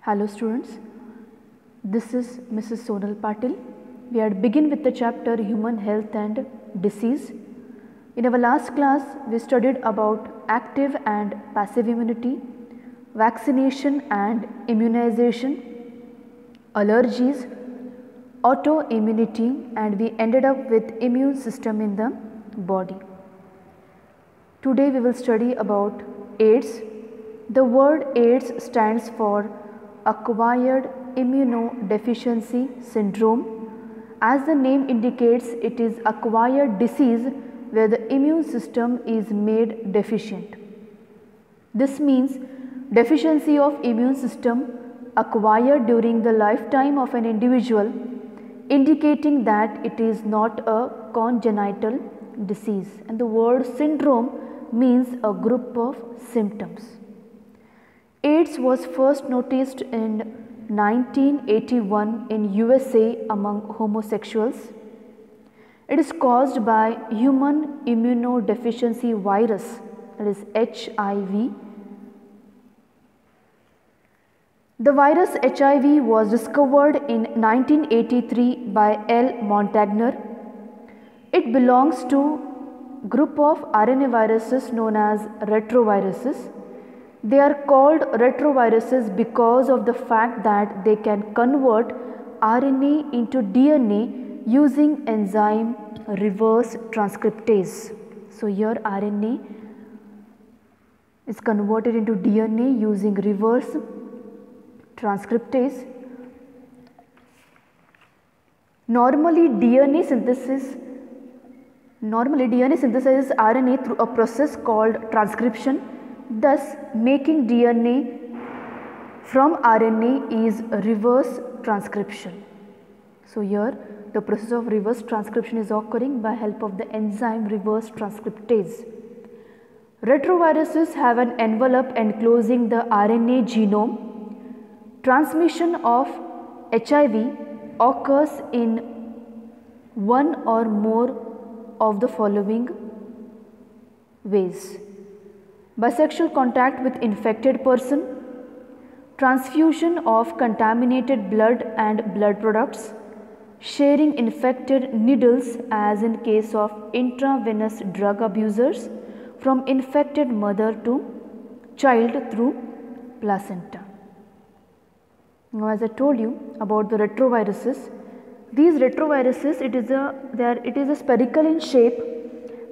Hello students, this is Mrs. Sonal Patil. We had begin with the chapter Human Health and Disease. In our last class, we studied about active and passive immunity, vaccination and immunization, allergies, autoimmunity, and we ended up with immune system in the body. Today we will study about AIDS. The word AIDS stands for Acquired Immunodeficiency Syndrome. As the name indicates, it is acquired disease where the immune system is made deficient. This means deficiency of immune system acquired during the lifetime of an individual, indicating that it is not a congenital disease, and the word syndrome means a group of symptoms. AIDS was first noticed in 1981 in USA among homosexuals. It is caused by human immunodeficiency virus, that is HIV. The virus HIV was discovered in 1983 by L. Montagner. It belongs to group of RNA viruses known as retroviruses. They are called retroviruses because of the fact that they can convert RNA into DNA using enzyme reverse transcriptase. So here RNA is converted into DNA using reverse transcriptase. Normally DNA synthesizes RNA through a process called transcription. Thus, making DNA from RNA is reverse transcription. So here the process of reverse transcription is occurring by help of the enzyme reverse transcriptase. Retroviruses have an envelope enclosing the RNA genome. Transmission of HIV occurs in one or more of the following ways: by sexual contact with infected person, transfusion of contaminated blood and blood products, sharing infected needles as in case of intravenous drug abusers, from infected mother to child through placenta. Now, as I told you about the retroviruses, these retroviruses it is a spherical in shape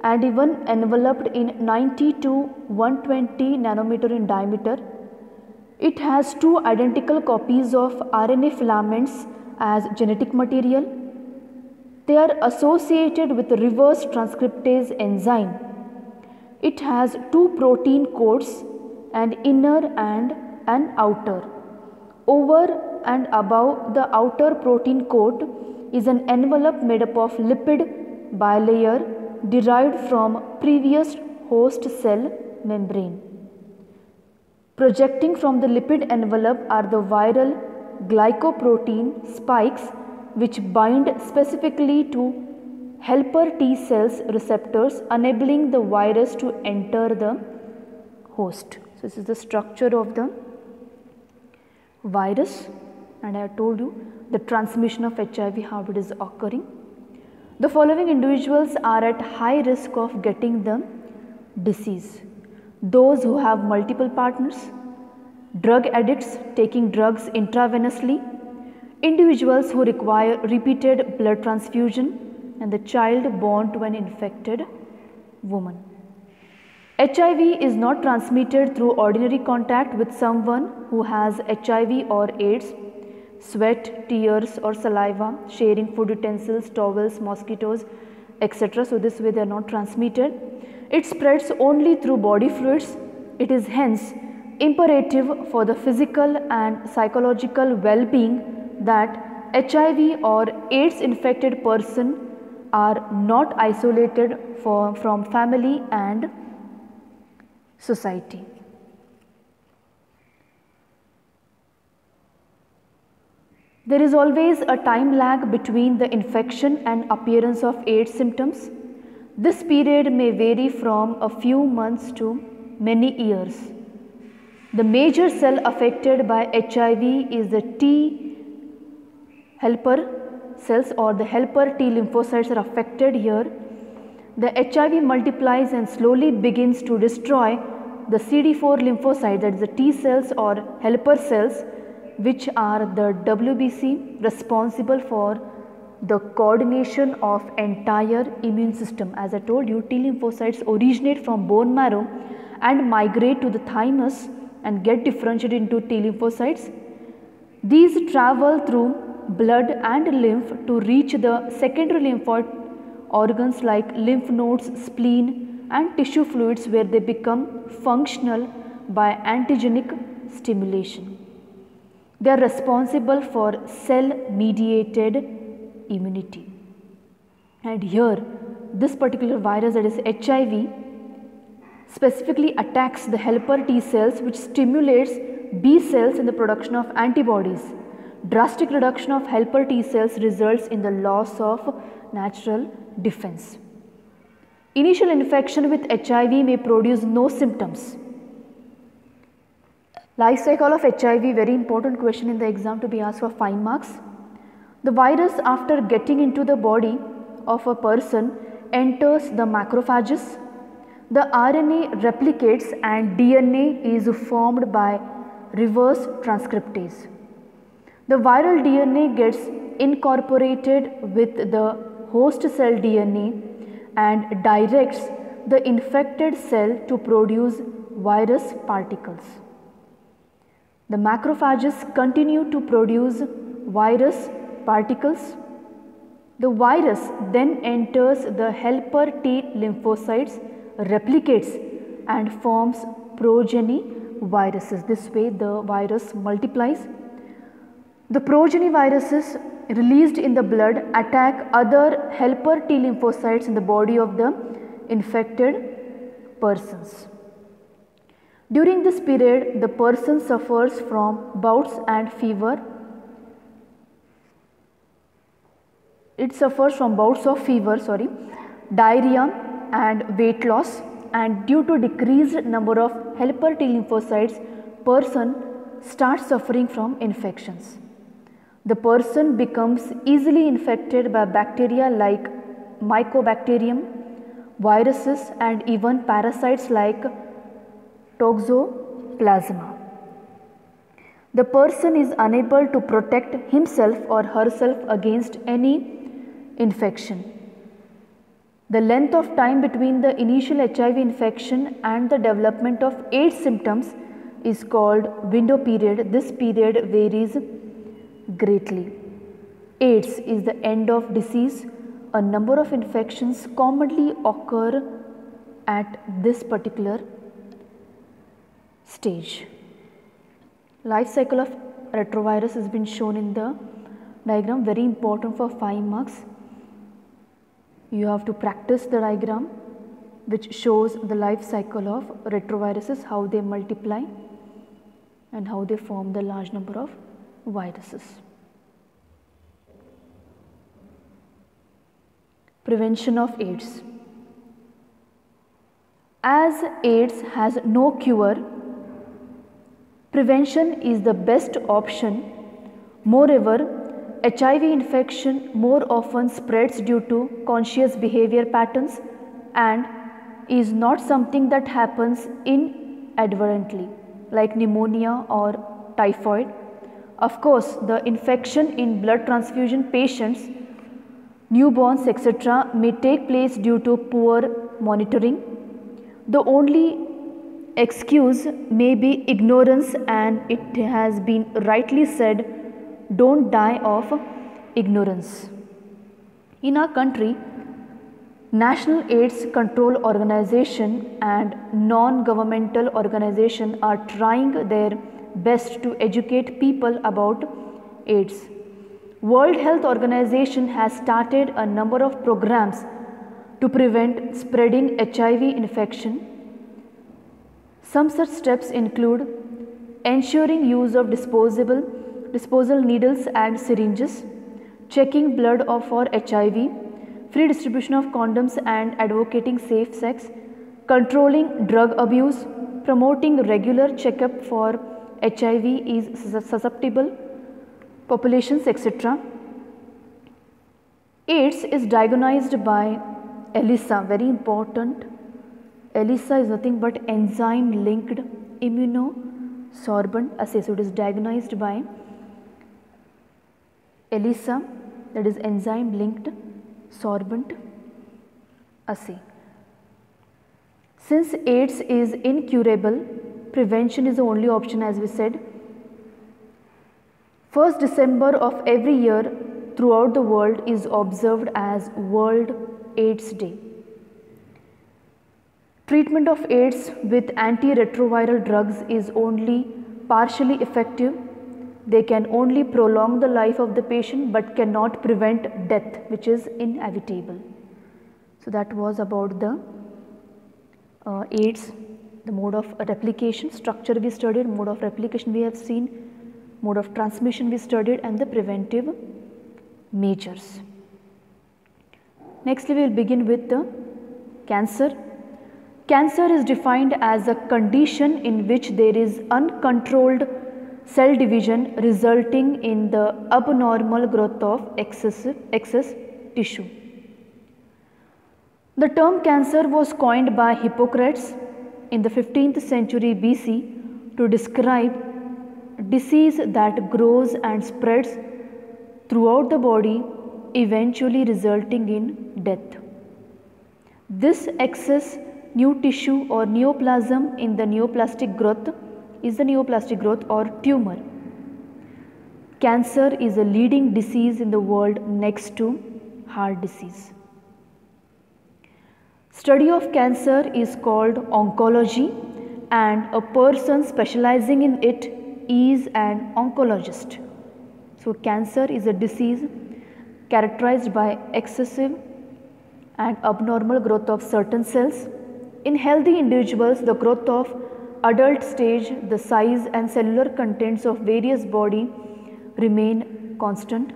and even enveloped in 90 to 120 nanometer in diameter. It has two identical copies of RNA filaments as genetic material. They are associated with the reverse transcriptase enzyme. It has two protein coats, an inner and an outer. Over and above the outer protein coat is an envelope made up of lipid bilayer derived from previous host cell membrane. Projecting from the lipid envelope are the viral glycoprotein spikes which bind specifically to helper T cells receptors, enabling the virus to enter the host. So this is the structure of the virus, and I have told you the transmission of HIV, how it is occurring. The following individuals are at high risk of getting the disease: those who have multiple partners, drug addicts taking drugs intravenously, individuals who require repeated blood transfusion, and the child born to an infected woman. HIV is not transmitted through ordinary contact with someone who has HIV or AIDS. Sweat, tears or saliva, sharing food utensils, towels, mosquitoes, etc. So this way they are not transmitted. It spreads only through body fluids. It is hence imperative for the physical and psychological well-being that HIV or AIDS infected person are not isolated from family and society. There is always a time lag between the infection and appearance of AIDS symptoms. This period may vary from a few months to many years. The major cell affected by HIV is the T helper cells, or the helper T lymphocytes are affected here. The HIV multiplies and slowly begins to destroy the CD4 lymphocytes, that is the T cells or helper cells, which are the WBC responsible for the coordination of entire immune system. As I told you, T lymphocytes originate from bone marrow and migrate to the thymus and get differentiated into T lymphocytes. These travel through blood and lymph to reach the secondary lymphoid organs like lymph nodes, spleen and tissue fluids, where they become functional by antigenic stimulation. They are responsible for cell mediated immunity. And here this particular virus, that is HIV, specifically attacks the helper T cells, which stimulates B cells in the production of antibodies. Drastic reduction of helper T cells results in the loss of natural defense. Initial infection with HIV may produce no symptoms. Life cycle of HIV, very important question in the exam to be asked for 5 marks. The virus, after getting into the body of a person, enters the macrophages. The RNA replicates and DNA is formed by reverse transcriptase. The viral DNA gets incorporated with the host cell DNA and directs the infected cell to produce virus particles. The macrophages continue to produce virus particles. The virus then enters the helper T lymphocytes, replicates and forms progeny viruses. This way the virus multiplies. The progeny viruses released in the blood attack other helper T lymphocytes in the body of the infected persons. During this period, the person suffers from bouts and fever. It suffers from bouts of fever, diarrhea and weight loss, and due to decreased number of helper T lymphocytes, person starts suffering from infections. The person becomes easily infected by bacteria like Mycobacterium, viruses and even parasites like Toxoplasma. The person is unable to protect himself or herself against any infection. The length of time between the initial HIV infection and the development of AIDS symptoms is called window period. This period varies greatly. AIDS is the end of disease. A number of infections commonly occur at this particular stage. Life cycle of retrovirus has been shown in the diagram, very important for 5 marks. You have to practice the diagram which shows the life cycle of retroviruses, how they multiply and how they form the large number of viruses. Prevention of AIDS. As AIDS has no cure, prevention is the best option. Moreover, HIV infection more often spreads due to conscious behavior patterns and is not something that happens inadvertently like pneumonia or typhoid. Of course, the infection in blood transfusion patients, newborns, etc. may take place due to poor monitoring. The only excuse may be ignorance, and it has been rightly said, don't die of ignorance. In our country, National AIDS Control Organization and non-governmental organizations are trying their best to educate people about AIDS. World Health Organization has started a number of programs to prevent spreading HIV infection. Some such steps include ensuring use of disposal needles and syringes, checking blood for HIV, free distribution of condoms and advocating safe sex, controlling drug abuse, promoting regular checkup for HIV is susceptible populations, etc. AIDS is diagnosed by ELISA, very important. ELISA is nothing but enzyme linked immunosorbent assay. So it is diagnosed by ELISA, that is enzyme linked sorbent assay. Since AIDS is incurable, prevention is the only option, as we said. 1st December of every year throughout the world is observed as World AIDS Day. Treatment of AIDS with antiretroviral drugs is only partially effective. They can only prolong the life of the patient but cannot prevent death, which is inevitable. So that was about the AIDS, the mode of replication, structure we studied, mode of replication we have seen, mode of transmission we studied, and the preventive measures. Next we will begin with the cancer. Cancer is defined as a condition in which there is uncontrolled cell division resulting in the abnormal growth of excess tissue. The term cancer was coined by Hippocrates in the 15th century BC to describe disease that grows and spreads throughout the body, eventually resulting in death. This excess new tissue or neoplasm in the neoplastic growth is the neoplastic growth or tumor. Cancer is a leading disease in the world next to heart disease. Study of cancer is called oncology, and a person specializing in it is an oncologist. So cancer is a disease characterized by excessive and abnormal growth of certain cells. In healthy individuals, the growth of adult stage, the size and cellular contents of various body remain constant.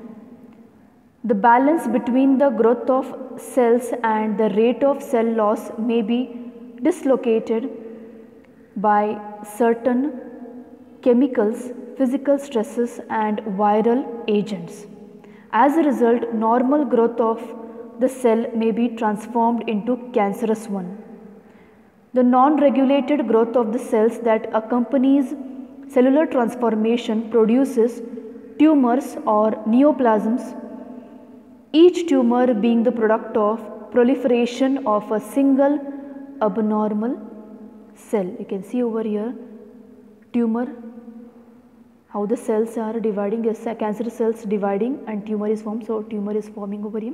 The balance between the growth of cells and the rate of cell loss may be dislocated by certain chemicals, physical stresses and viral agents. As a result, normal growth of the cell may be transformed into cancerous one. The non-regulated growth of the cells that accompanies cellular transformation produces tumors or neoplasms, each tumor being the product of proliferation of a single abnormal cell. You can see over here tumor, how the cells are dividing, cancerous cells dividing and tumor is formed. So tumor is forming over here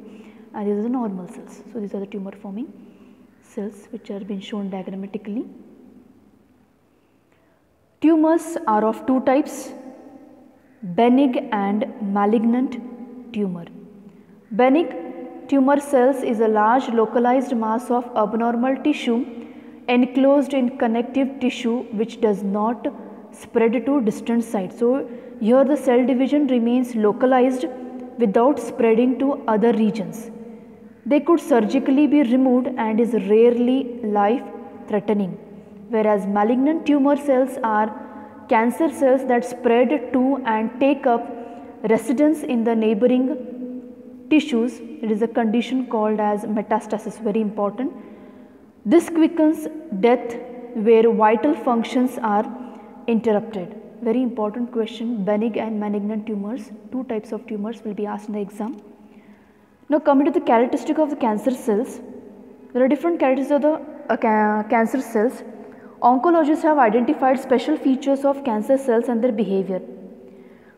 and these are the normal cells. So these are the tumor forming cells which are being shown diagrammatically. Tumors are of two types, benign and malignant tumor. Benign tumor cells is a large localized mass of abnormal tissue enclosed in connective tissue which does not spread to distant sites. So here the cell division remains localized without spreading to other regions. They could surgically be removed and is rarely life threatening, whereas malignant tumor cells are cancer cells that spread to and take up residence in the neighboring tissues. It is a condition called as metastasis, very important. This quickens death where vital functions are interrupted. Very important question, benign and malignant tumors, two types of tumors will be asked in the exam. Now coming to the characteristic of the cancer cells, there are different characteristics of the cancer cells. Oncologists have identified special features of cancer cells and their behavior.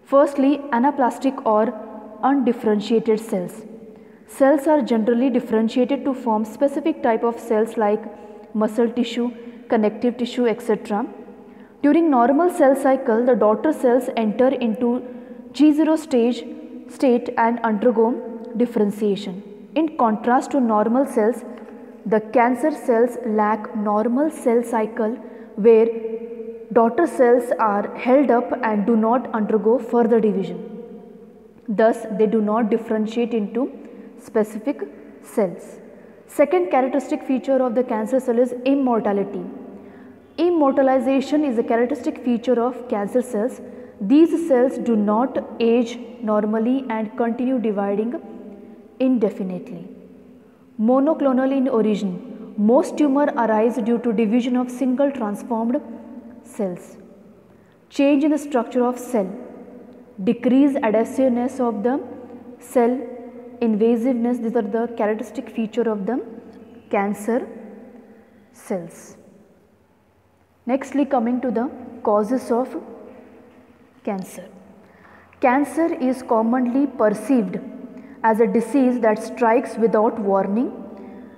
Firstly, anaplastic or undifferentiated cells. Cells are generally differentiated to form specific type of cells like muscle tissue, connective tissue, etc. During normal cell cycle, the daughter cells enter into G0 state and undergo differentiation. In contrast to normal cells, the cancer cells lack normal cell cycle where daughter cells are held up and do not undergo further division. Thus, they do not differentiate into specific cells. Second characteristic feature of the cancer cell is immortality. Immortalization is a characteristic feature of cancer cells. These cells do not age normally and continue dividing indefinitely. Monoclonal in origin. Most tumors arise due to division of single transformed cells. Change in the structure of cell. Decrease adhesiveness of the cell. Invasiveness. These are the characteristic feature of the cancer cells. Nextly, coming to the causes of cancer. Cancer is commonly perceived as a disease that strikes without warning.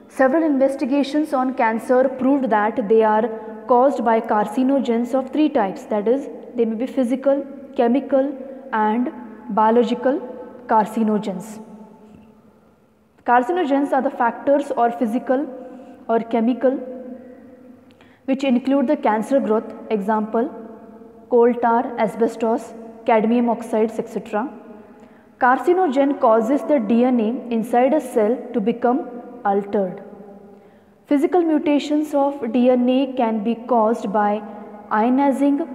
Several investigations on cancer proved that they are caused by carcinogens of three types, that is, they may be physical, chemical and biological carcinogens. Carcinogens are the factors or physical or chemical which include the cancer growth, example coal tar, asbestos, cadmium oxides, etc. Carcinogen causes the DNA inside a cell to become altered. Physical mutations of DNA can be caused by ionizing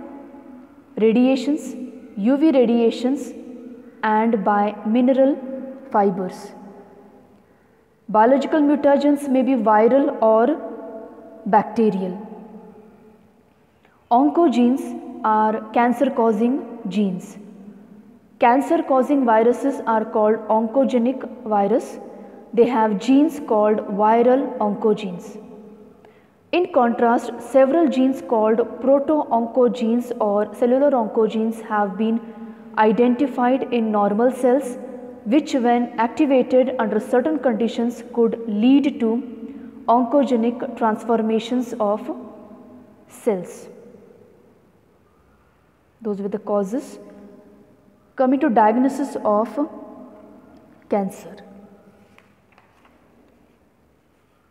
radiations, UV radiations and by mineral fibers. Biological mutagens may be viral or bacterial. Oncogenes are cancer causing genes. Cancer causing viruses are called oncogenic virus. They have genes called viral oncogenes. In contrast, several genes called proto-oncogenes or cellular oncogenes have been identified in normal cells, which when activated under certain conditions could lead to oncogenic transformations of cells. Those were the causes. Coming to diagnosis of cancer.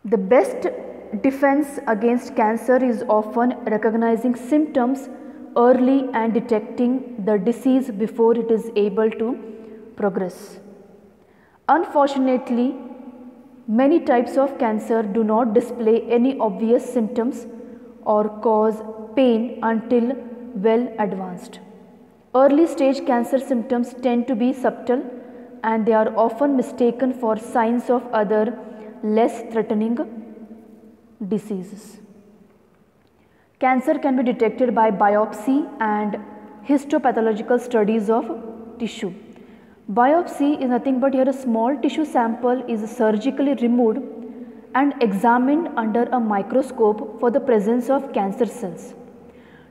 The best defense against cancer is often recognizing symptoms early and detecting the disease before it is able to progress. Unfortunately, many types of cancer do not display any obvious symptoms or cause pain until well advanced. Early stage cancer symptoms tend to be subtle and they are often mistaken for signs of other less threatening diseases. Cancer can be detected by biopsy and histopathological studies of tissue. Biopsy is nothing but here a small tissue sample is surgically removed and examined under a microscope for the presence of cancer cells.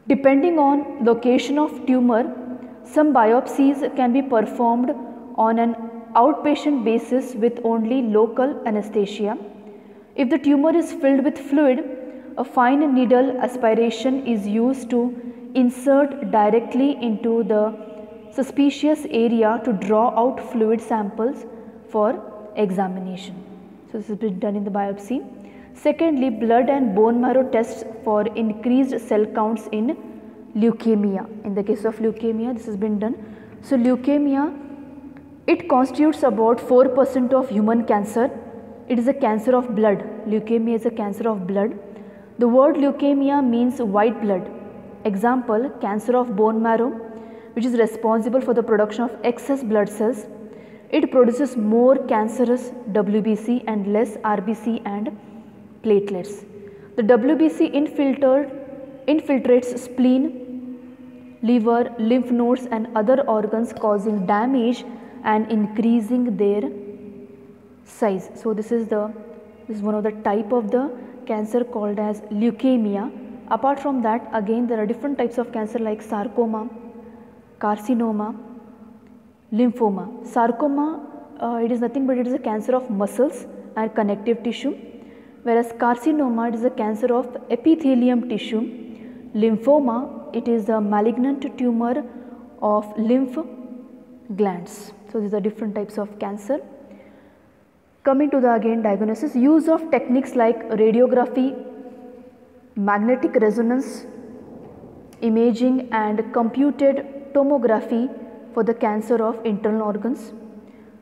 Depending on location of tumor, some biopsies can be performed on an outpatient basis with only local anesthesia. If the tumor is filled with fluid, a fine needle aspiration is used to insert directly into the suspicious area to draw out fluid samples for examination. So, this has been done in the biopsy. Secondly, blood and bone marrow tests for increased cell counts in leukemia. In the case of leukemia, this has been done. So, leukemia, it constitutes about 4% of human cancer. It is a cancer of blood. Leukemia is a cancer of blood. The word leukemia means white blood. Example, cancer of bone marrow, which is responsible for the production of excess blood cells. It produces more cancerous WBC and less RBC and platelets. The WBC infiltrates spleen, liver, lymph nodes and other organs, causing damage and increasing their size. So, this is one of the type of the cancer called as leukemia. Apart from that, again there are different types of cancer like sarcoma, carcinoma, lymphoma. Sarcoma, it is nothing but it is a cancer of muscles and connective tissue, whereas carcinoma, it is a cancer of epithelium tissue. Lymphoma, it is a malignant tumor of lymph glands. So, these are different types of cancer. Coming to the again diagnosis, use of techniques like radiography, magnetic resonance imaging and computed tomography for the cancer of internal organs.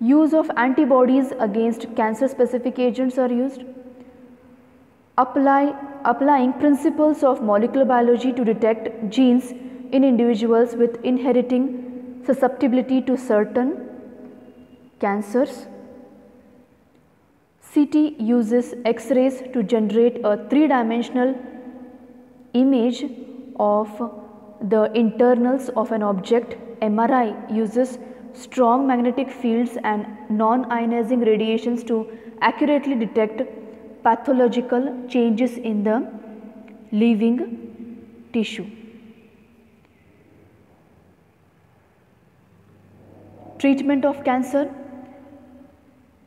Use of antibodies against cancer specific agents are used. applying principles of molecular biology to detect genes in individuals with inheriting susceptibility to certain cancers. CT uses X-rays to generate a three-dimensional image of the internals of an object. MRI uses strong magnetic fields and non-ionizing radiations to accurately detect pathological changes in the living tissue. Treatment of cancer.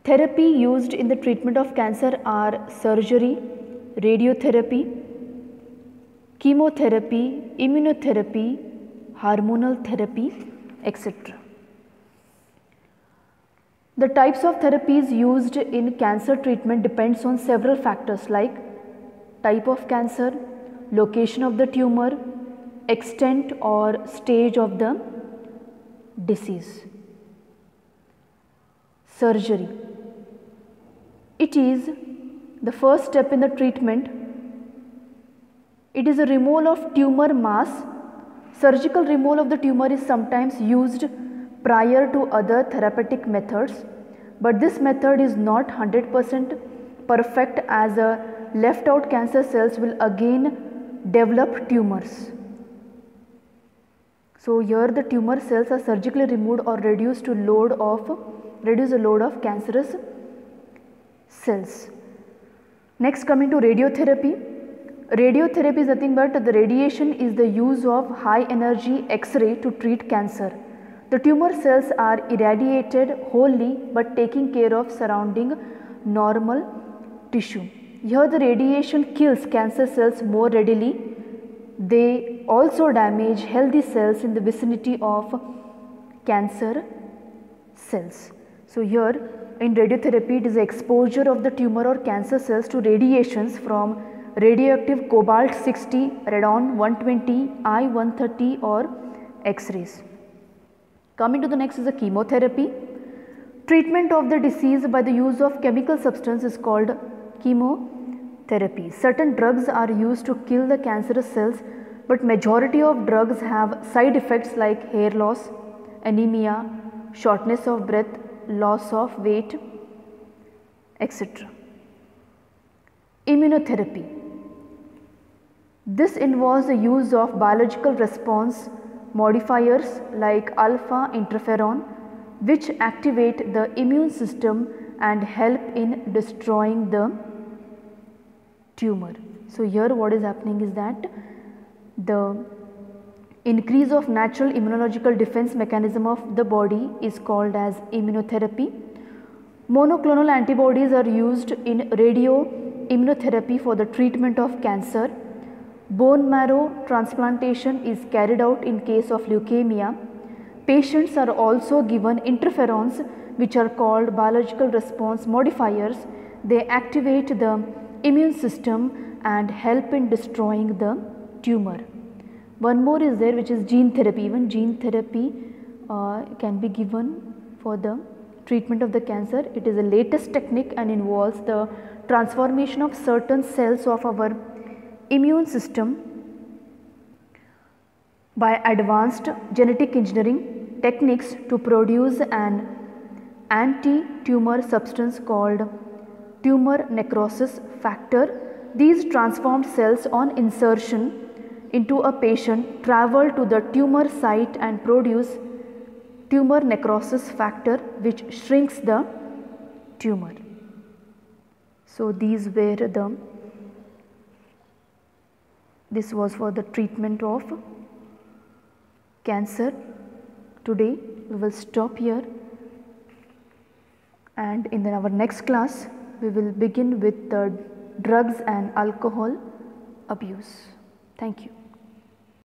Therapy used in the treatment of cancer are surgery, radiotherapy, chemotherapy, immunotherapy, hormonal therapy, etc. The types of therapies used in cancer treatment depends on several factors like type of cancer, location of the tumor, extent or stage of the disease. Surgery. It is the first step in the treatment. It is a removal of tumor mass. Surgical removal of the tumor is sometimes used prior to other therapeutic methods, but this method is not 100% perfect as left out cancer cells will again develop tumors. So here the tumor cells are surgically removed or reduce the load of cancerous cells. Next, coming to radiotherapy. Radiotherapy is nothing but the radiation is the use of high energy X-ray to treat cancer. The tumor cells are irradiated wholly but taking care of surrounding normal tissue. Here the radiation kills cancer cells more readily. They also damage healthy cells in the vicinity of cancer cells. So here in radiotherapy it is the exposure of the tumor or cancer cells to radiations from radioactive cobalt 60, radon 120, I-130 or X-rays. Coming to the next is the chemotherapy. Treatment of the disease by the use of chemical substance is called chemotherapy. Certain drugs are used to kill the cancerous cells, but majority of drugs have side effects like hair loss, anemia, shortness of breath, loss of weight, etc. Immunotherapy. This involves the use of biological response modifiers like alpha interferon, which activate the immune system and help in destroying the tumor. So here what is happening is that the increase of natural immunological defense mechanism of the body is called as immunotherapy. Monoclonal antibodies are used in radioimmunotherapy for the treatment of cancer. Bone marrow transplantation is carried out in case of leukemia. Patients are also given interferons, which are called biological response modifiers. They activate the immune system and help in destroying the tumor. One more is there, which is gene therapy. Even gene therapy can be given for the treatment of the cancer. It is the latest technique and involves the transformation of certain cells of our immune system by advanced genetic engineering techniques to produce an anti-tumor substance called tumor necrosis factor. These transformed cells on insertion into a patient travel to the tumor site and produce tumor necrosis factor, which shrinks the tumor. So this was for the treatment of cancer. Today we will stop here, and in our next class we will begin with the drugs and alcohol abuse. Thank you.